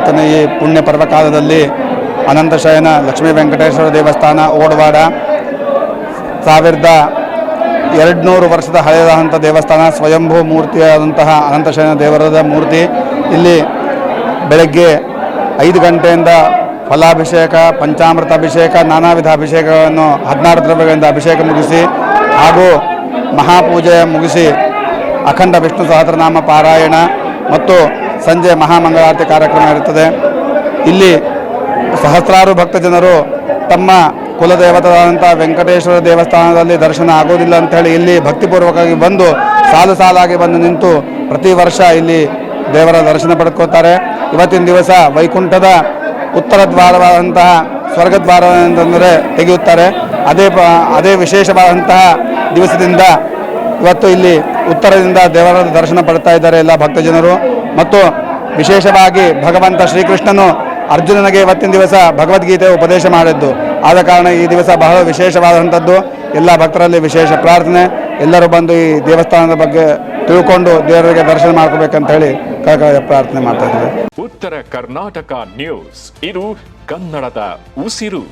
ಇವತ್ತಿನ ಈ ಪುಣ್ಯ ಪರ್ವಕಾಲದಲ್ಲಿ ಅನಂತಶಯನ ಲಕ್ಷ್ಮೀ ವೆಂಕಟೇಶ್ವರ ದೇವಸ್ಥಾನ ಓಡವಾಡ 1200 ವರ್ಷದ ಹಳೆಯದಾದಂಥ ದೇವಸ್ಥಾನ, ಸ್ವಯಂಭೂ ಮೂರ್ತಿಯಾದಂತಹ ಅನಂತಶಯನ ದೇವರದ ಮೂರ್ತಿ. ಇಲ್ಲಿ ಬೆಳಗ್ಗೆ 5 ಗಂಟೆಯಿಂದ ಫಲಾಭಿಷೇಕ, ಪಂಚಾಮೃತ ಅಭಿಷೇಕ, ನಾನಾ ವಿಧ ಅಭಿಷೇಕವನ್ನು 16 ದ್ರವ್ಯಗಳಿಂದ ಅಭಿಷೇಕ ಮುಗಿಸಿ ಹಾಗೂ ಮಹಾಪೂಜೆ ಮುಗಿಸಿ ಅಖಂಡ ವಿಷ್ಣು ಸಹಸ್ರನಾಮ ಪಾರಾಯಣ ಮತ್ತು ಸಂಜೆ ಮಹಾಮಂಗಳಾರತಿ ಕಾರ್ಯಕ್ರಮ ಇರುತ್ತದೆ. ಇಲ್ಲಿ ಸಹಸ್ರಾರು ಭಕ್ತ ಜನರು ತಮ್ಮ ಕುಲದೇವತಾದಂಥ ವೆಂಕಟೇಶ್ವರ ದೇವಸ್ಥಾನದಲ್ಲಿ ದರ್ಶನ ಆಗೋದಿಲ್ಲ ಅಂಥೇಳಿ ಇಲ್ಲಿ ಭಕ್ತಿಪೂರ್ವಕವಾಗಿ ಬಂದು ಸಾಲಾಗಿ ಬಂದು ನಿಂತು ಪ್ರತಿ ವರ್ಷ ಇಲ್ಲಿ ದೇವರ ದರ್ಶನ ಪಡ್ಕೋತಾರೆ. ಇವತ್ತಿನ ದಿವಸ ವೈಕುಂಠದ ಉತ್ತರ ದ್ವಾರವಾದಂತಹ ಸ್ವರ್ಗದ್ವಾರ ಅಂತಂದರೆ ತೆಗೆಯುತ್ತಾರೆ. ಅದೇ ವಿಶೇಷವಾದಂತಹ ದಿವಸದಿಂದ ಇವತ್ತು ಇಲ್ಲಿ ಉತ್ತರದಿಂದ ದೇವರ ದರ್ಶನ ಪಡ್ತಾ ಇದ್ದಾರೆ ಎಲ್ಲ ಭಕ್ತಜನರು. ಮತ್ತು ವಿಶೇಷವಾಗಿ ಭಗವಂತ ಶ್ರೀಕೃಷ್ಣನು ಅರ್ಜುನನಿಗೆ ಇವತ್ತಿನ ದಿವಸ ಭಗವದ್ಗೀತೆ ಉಪದೇಶ ಮಾಡಿದ್ದು ಆದ ಕಾರಣ ಈ ದಿವಸ ಬಹಳ ವಿಶೇಷವಾದಂಥದ್ದು. ಎಲ್ಲ ಭಕ್ತರಲ್ಲಿ ವಿಶೇಷ ಪ್ರಾರ್ಥನೆ, ಎಲ್ಲರೂ ಬಂದು ಈ ದೇವಸ್ಥಾನದ ಬಗ್ಗೆ ತಿಳ್ಕೊಂಡು ದೇವರಿಗೆ ದರ್ಶನ ಮಾಡ್ಕೋಬೇಕಂತ ಹೇಳಿ ಪ್ರಾರ್ಥನೆ ಮಾಡ್ತಾ ಇದ್ದೀವಿ. ಉತ್ತರ ಕರ್ನಾಟಕ ನ್ಯೂಸ್, ಇದು ಕನ್ನಡದ ಉಸಿರು.